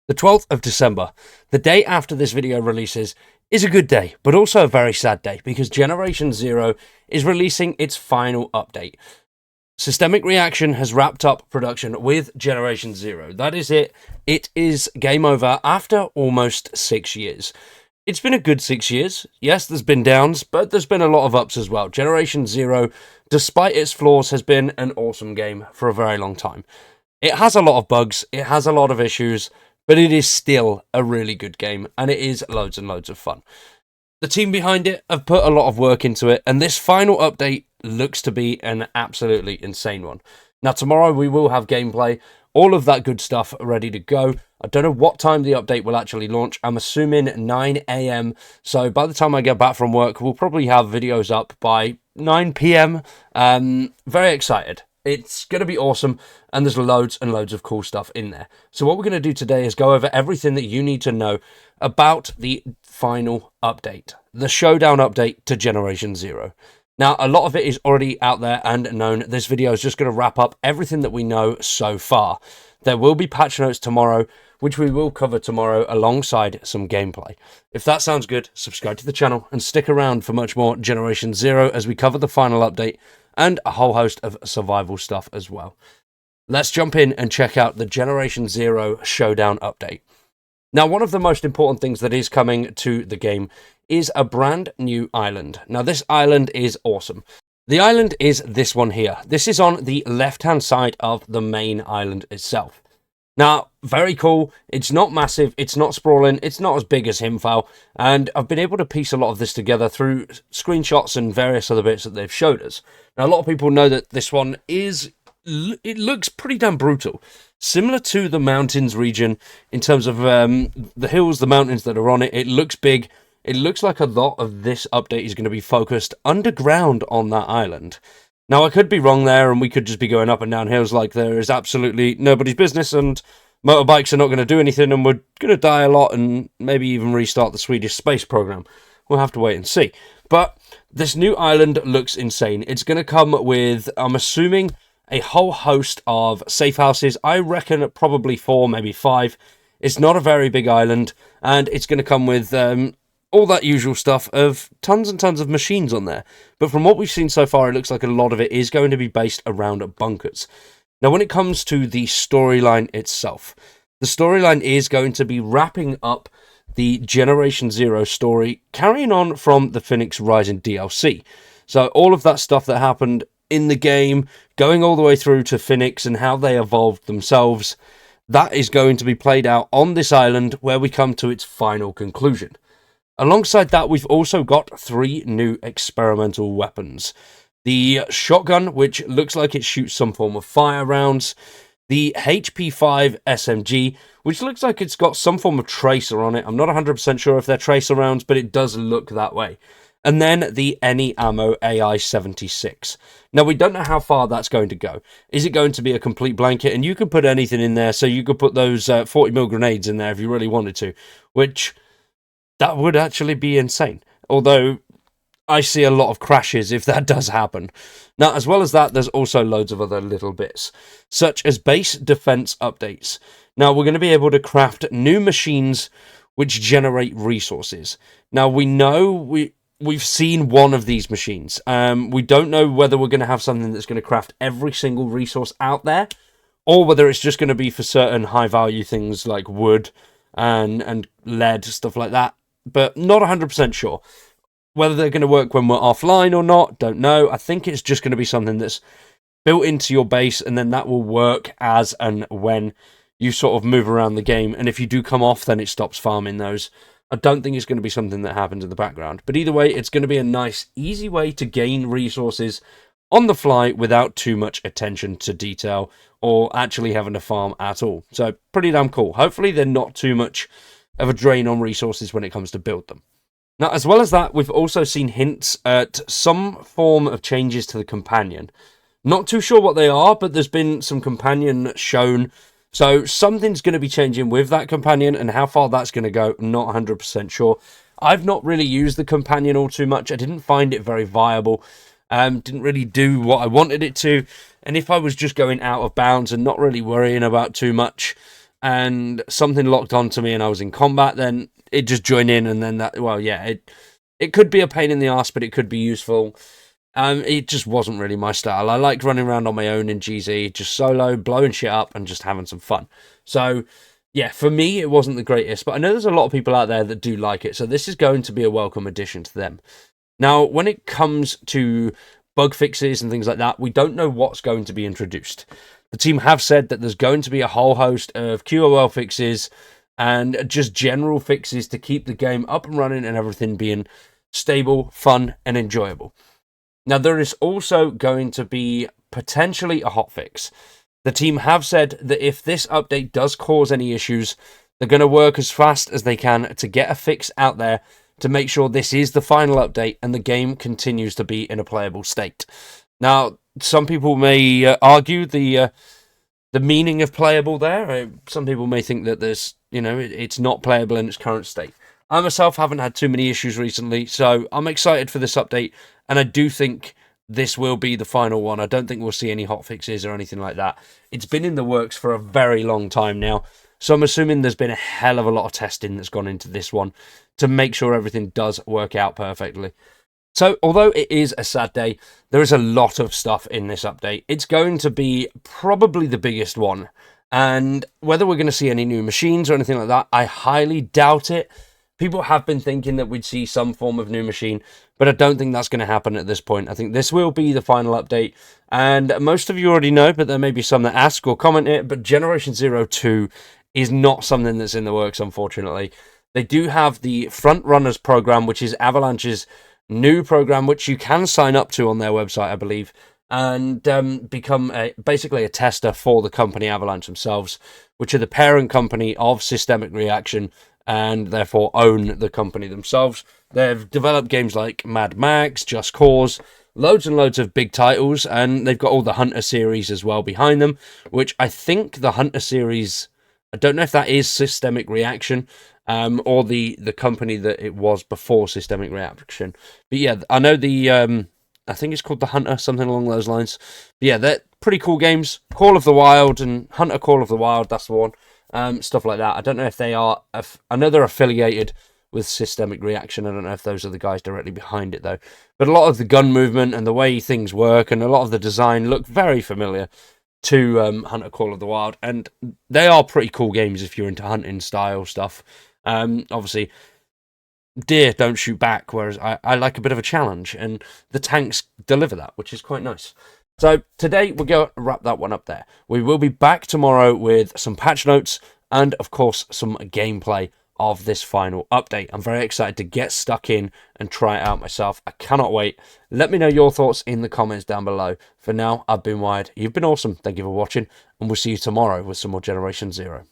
The 12th of December, the day after this video releases, is a good day, but also a very sad day because Generation Zero is releasing its final update. Systemic Reaction has wrapped up production with Generation Zero. That is it. It is game over after almost 6 years. It's been a good 6 years. Yes, there's been downs, but there's been a lot of ups as well. Generation Zero, despite its flaws, has been an awesome game for a very long time. It has a lot of bugs, it has a lot of issues, but it is still a really good game, and it is loads and loads of fun. The team behind it have put a lot of work into it, and this final update looks to be an absolutely insane one. Now, tomorrow we will have gameplay, all of that good stuff ready to go. I don't know what time the update will actually launch. I'm assuming 9 AM, so by the time I get back from work, we'll probably have videos up by 9 PM. Very excited. It's going to be awesome, and there's loads and loads of cool stuff in there. So what we're going to do today is go over everything that you need to know about the final update, the Showdown update to Generation Zero. Now, a lot of it is already out there and known. This video is just going to wrap up everything that we know so far. There will be patch notes tomorrow, which we will cover tomorrow alongside some gameplay. If that sounds good, subscribe to the channel and stick around for much more Generation Zero as we cover the final update and a whole host of survival stuff as well. Let's jump in and check out the Generation Zero Showdown update. Now, one of the most important things that is coming to the game is a brand new island. Now, this island is awesome. The island is this one here. This is on the left-hand side of the main island itself. Now, very cool. It's not massive, it's not sprawling, it's not as big as Himfile, and I've been able to piece a lot of this together through screenshots and various other bits that they've showed us. Now, a lot of people know that this one it looks pretty damn brutal. Similar to the mountains region in terms of the hills, the mountains that are on it. It looks big. It looks like a lot of this update is going to be focused underground on that island. Now, I could be wrong there, and we could just be going up and down hills like there is absolutely nobody's business, and motorbikes are not going to do anything, and we're going to die a lot, and maybe even restart the Swedish space program. We'll have to wait and see. But this new island looks insane. It's going to come with, I'm assuming, a whole host of safe houses. I reckon probably 4, maybe 5. It's not a very big island, and it's going to come with all that usual stuff of tons and tons of machines on there. But from what we've seen so far, it looks like a lot of it is going to be based around bunkers. Now, when it comes to the storyline itself, the storyline is going to be wrapping up the Generation Zero story, carrying on from the Phoenix Rising DLC. So all of that stuff that happened in the game, going all the way through to Phoenix and how they evolved themselves, that is going to be played out on this island where we come to its final conclusion. Alongside that, we've also got 3 new experimental weapons. The shotgun, which looks like it shoots some form of fire rounds. The HP5 SMG, which looks like it's got some form of tracer on it. I'm not 100% sure if they're tracer rounds, but it does look that way. And then the Any Ammo AI-76. Now, we don't know how far that's going to go. Is it going to be a complete blanket? And you can put anything in there, so you could put those 40mm grenades in there if you really wanted to, which that would actually be insane. Although, I see a lot of crashes if that does happen. Now, as well as that, there's also loads of other little bits, such as base defense updates. Now, we're going to be able to craft new machines which generate resources. Now, we know we've seen one of these machines. We don't know whether we're going to have something that's going to craft every single resource out there, or whether it's just going to be for certain high-value things like wood and lead, stuff like that. But not 100% sure. Whether they're going to work when we're offline or not, don't know. I think it's just going to be something that's built into your base, and then that will work as and when you sort of move around the game. And if you do come off, then it stops farming those. I don't think it's going to be something that happens in the background. But either way, it's going to be a nice, easy way to gain resources on the fly without too much attention to detail or actually having to farm at all. So, pretty damn cool. Hopefully, they're not too much of a drain on resources when it comes to build them. Now, as well as that, we've also seen hints at some form of changes to the companion. Not too sure what they are, but there's been some companion shown. So something's going to be changing with that companion, and how far that's going to go, I'm not 100% sure. I've not really used the companion all too much. I didn't find it very viable. Didn't really do what I wanted it to. And if I was just going out of bounds and not really worrying about too much, and something locked onto me and I was in combat, then it just joined in, and then that, well, yeah, it could be a pain in the ass, but it could be useful. It just wasn't really my style. I like running around on my own in GZ, just solo, blowing shit up and just having some fun. So, yeah, for me, it wasn't the greatest, but I know there's a lot of people out there that do like it, so this is going to be a welcome addition to them. Now, when it comes to bug fixes and things like that, we don't know what's going to be introduced. The team have said that there's going to be a whole host of QOL fixes and just general fixes to keep the game up and running and everything being stable, fun, and enjoyable. Now, there is also going to be potentially a hotfix. The team have said that if this update does cause any issues, they're going to work as fast as they can to get a fix out there to make sure this is the final update and the game continues to be in a playable state. Now, some people may argue the meaning of playable there. Some people may think that there's, it's not playable in its current state. I myself haven't had too many issues recently, so I'm excited for this update, and I do think this will be the final one. I don't think we'll see any hotfixes or anything like that. It's been in the works for a very long time now, so I'm assuming there's been a hell of a lot of testing that's gone into this one to make sure everything does work out perfectly. So, although it is a sad day, there is a lot of stuff in this update. It's going to be probably the biggest one, and whether we're going to see any new machines or anything like that, I highly doubt it. People have been thinking that we'd see some form of new machine, but I don't think that's going to happen at this point. I think this will be the final update, and most of you already know, but there may be some that ask or comment it, but Generation 2 is not something that's in the works, unfortunately. They do have the Front Runners program, which is Avalanche's new program, which you can sign up to on their website, I believe, and become basically a tester for the company Avalanche themselves, which are the parent company of Systemic Reaction, and therefore own the company themselves. They've developed games like Mad Max, Just Cause, loads and loads of big titles, and they've got all the Hunter series as well behind them, which I think the Hunter series, I don't know if that is Systemic Reaction, or the company that it was before Systemic Reaction. But yeah, I know I think it's called the Hunter, something along those lines. But yeah, they're pretty cool games. Call of the Wild and Hunter Call of the Wild, that's the one. Stuff like that. I don't know if they are, I know they're affiliated with Systemic Reaction. I don't know if those are the guys directly behind it though. But a lot of the gun movement and the way things work and a lot of the design look very familiar to Hunter Call of the Wild. And they are pretty cool games if you're into hunting style stuff. Obviously, deer don't shoot back, whereas I like a bit of a challenge, and the tanks deliver that, which is quite nice. So today we're going to wrap that one up there. We will be back tomorrow with some patch notes and, of course, some gameplay of this final update. I'm very excited to get stuck in and try it out myself. I cannot wait. Let me know your thoughts in the comments down below. For now, I've been Wired. You've been awesome. Thank you for watching, and we'll see you tomorrow with some more Generation 0.